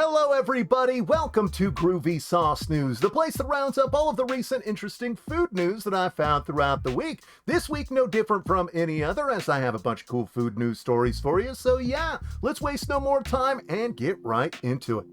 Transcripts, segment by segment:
Hello everybody, welcome to GroovySauce News, the place that rounds up all of the recent interesting food news that I found throughout the week. This week no different from any other, as I have a bunch of cool food news stories for you, so yeah, let's waste no more time and get right into it.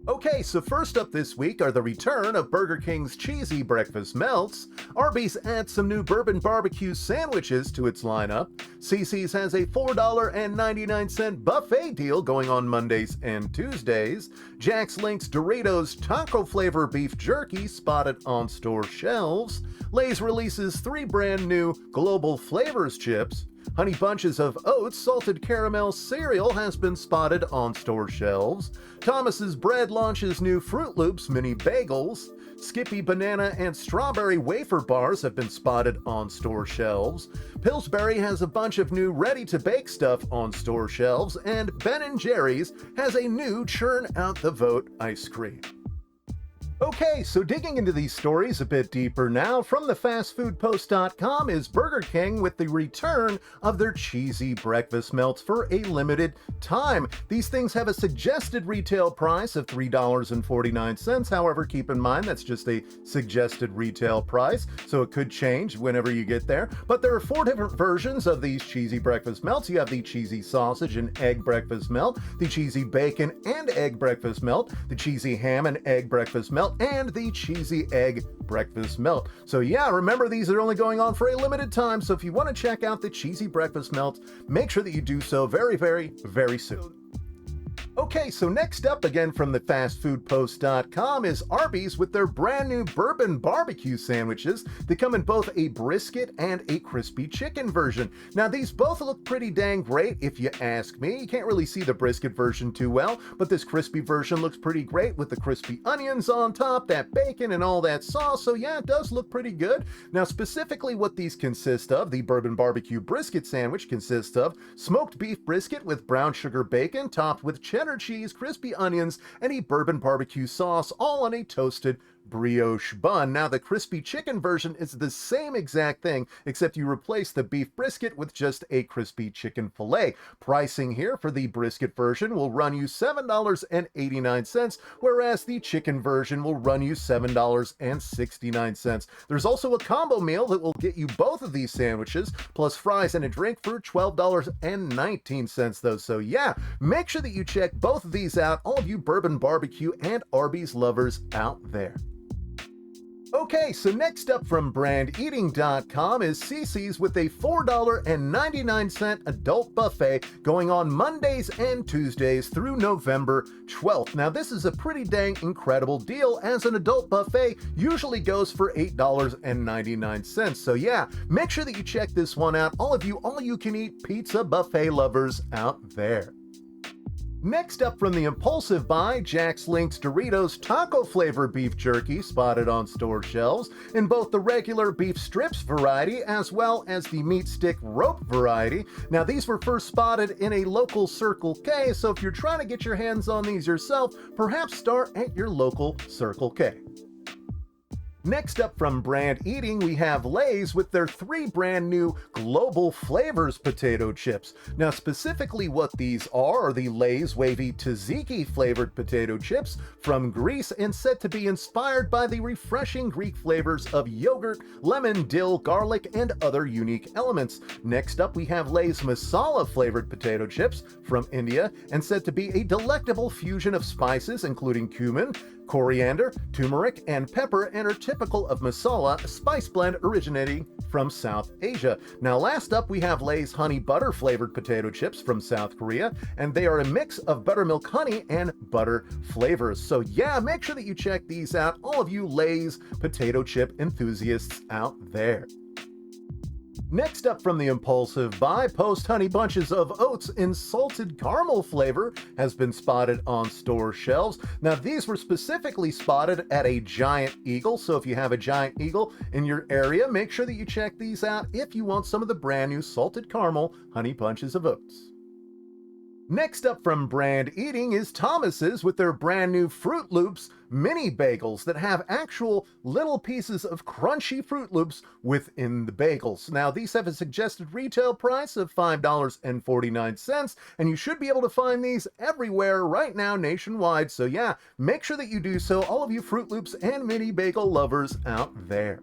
Okay, so first up this week are the return of Burger King's cheesy breakfast melts. Arby's adds some new bourbon barbecue sandwiches to its lineup. Cicis has a $4.99 buffet deal going on Mondays and Tuesdays. Jack's links Doritos taco flavor beef jerky spotted on store shelves. Lay's releases 3 brand new global flavors chips. Honey Bunches of Oats salted caramel cereal has been spotted on store shelves. Thomas's Bread launches new Fruit Loops mini bagels. Skippy banana and strawberry wafer bars have been spotted on store shelves. Pillsbury has a bunch of new ready-to-bake stuff on store shelves, and Ben & Jerry's has a new Churn out the vote ice cream. Okay, so digging into these stories a bit deeper now, from thefastfoodpost.com is Burger King with the return of their cheesy breakfast melts for a limited time. These things have a suggested retail price of $3.49. However, keep in mind that's just a suggested retail price, so it could change whenever you get there. But there are 4 different versions of these cheesy breakfast melts. You have the cheesy sausage and egg breakfast melt, the cheesy bacon and egg breakfast melt, the cheesy ham and egg breakfast melt, and the cheesy egg breakfast melt. So yeah, remember, these are only going on for a limited time, so if you want to check out the cheesy breakfast melt, make sure that you do so very, very, very soon. Okay, so next up, again from thefastfoodpost.com, is Arby's with their brand new bourbon barbecue sandwiches. They come in both a brisket and a crispy chicken version. Now, these both look pretty dang great if you ask me. You can't really see the brisket version too well, but this crispy version looks pretty great with the crispy onions on top, that bacon and all that sauce, so yeah, it does look pretty good. Now, specifically what these consist of, the bourbon barbecue brisket sandwich consists of smoked beef brisket with brown sugar bacon topped with cheddar cheese, crispy onions, and a bourbon barbecue sauce, all on a toasted brioche bun. Now, the crispy chicken version is the same exact thing, except you replace the beef brisket with just a crispy chicken fillet. Pricing here for the brisket version will run you $7.89, whereas the chicken version will run you $7.69. There's also a combo meal that will get you both of these sandwiches, plus fries and a drink for $12.19 though. So yeah, make sure that you check both of these out, all of you bourbon barbecue and Arby's lovers out there. Okay, so next up from brandeating.com is Cicis with a $4.99 adult buffet going on Mondays and Tuesdays through November 12th. Now, this is a pretty dang incredible deal, as an adult buffet usually goes for $8.99. So yeah, make sure that you check this one out, all of you all-you-can-eat pizza buffet lovers out there. Next up from the Impulsive Buy, Jack's links Doritos taco flavor beef jerky spotted on store shelves in both the regular beef strips variety as well as the meat stick rope variety. Now, these were first spotted in a local Circle K, so if you're trying to get your hands on these yourself, perhaps start at your local Circle K. Next up from Brand Eating, we have Lay's with their 3 brand new global flavors potato chips. Now, specifically what these are the Lay's wavy tzatziki flavored potato chips from Greece, and said to be inspired by the refreshing Greek flavors of yogurt, lemon, dill, garlic, and other unique elements. Next up, we have Lay's masala flavored potato chips from India, and said to be a delectable fusion of spices including cumin, coriander, turmeric, and pepper, and are typical of masala, a spice blend originating from South Asia. Now, last up, we have Lay's honey butter flavored potato chips from South Korea, and they are a mix of buttermilk honey and butter flavors. So yeah, make sure that you check these out, all of you Lay's potato chip enthusiasts out there. Next up from the Impulsive Buy, Post Honey Bunches of Oats in salted caramel flavor has been spotted on store shelves. Now, these were specifically spotted at a Giant Eagle, so if you have a Giant Eagle in your area, make sure that you check these out if you want some of the brand new salted caramel Honey Bunches of Oats. Next up from Brand Eating is Thomas's with their brand new Fruit Loops mini bagels that have actual little pieces of crunchy Fruit Loops within the bagels. Now, these have a suggested retail price of $5.49, and you should be able to find these everywhere right now nationwide. So yeah, make sure that you do so, all of you Fruit Loops and mini bagel lovers out there.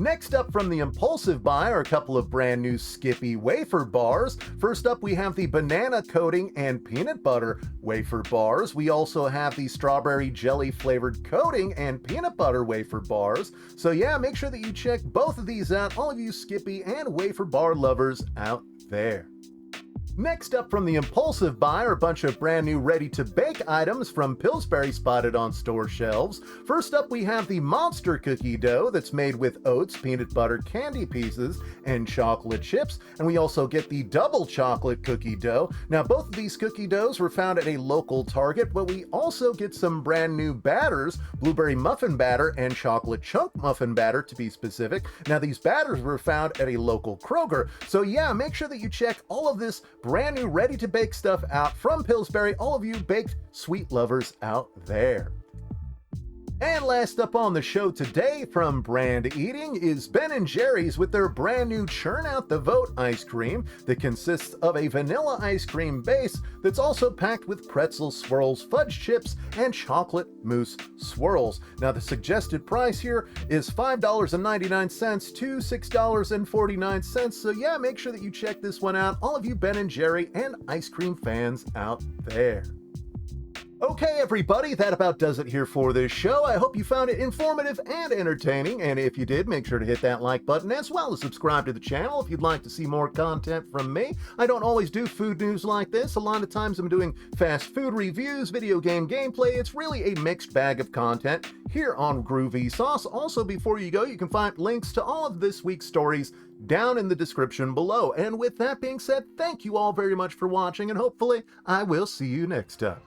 Next up from the impulsive buy are a couple of brand new Skippy wafer bars. First up, we have the banana coating and peanut butter wafer bars. We also have the strawberry jelly flavored coating and peanut butter wafer bars. So yeah, make sure that you check both of these out, all of you Skippy and wafer bar lovers out there. Next up from the impulsive buy are a bunch of brand new ready-to-bake items from Pillsbury spotted on store shelves. First up, we have the monster cookie dough that's made with oats, peanut butter candy pieces, and chocolate chips. And we also get the double chocolate cookie dough. Now, both of these cookie doughs were found at a local Target, but we also get some brand new batters, blueberry muffin batter and chocolate chunk muffin batter to be specific. Now, these batters were found at a local Kroger. So yeah, make sure that you check all of this brand new ready-to-bake stuff out from Pillsbury, all of you baked sweet lovers out there. And last up on the show today from Brand Eating is Ben & Jerry's with their brand new Churn Out the Vote ice cream that consists of a vanilla ice cream base that's also packed with pretzel swirls, fudge chips, and chocolate mousse swirls. Now the suggested price here is $5.99 to $6.49, so yeah, make sure that you check this one out, all of you Ben & Jerry and ice cream fans out there. Okay, everybody, that about does it here for this show. I hope you found it informative and entertaining, and if you did, make sure to hit that like button as well as subscribe to the channel if you'd like to see more content from me. I don't always do food news like this. A lot of times I'm doing fast food reviews, video game gameplay. It's really a mixed bag of content here on GroovySauce. Also, before you go, you can find links to all of this week's stories down in the description below. And with that being said, thank you all very much for watching, and hopefully I will see you next time.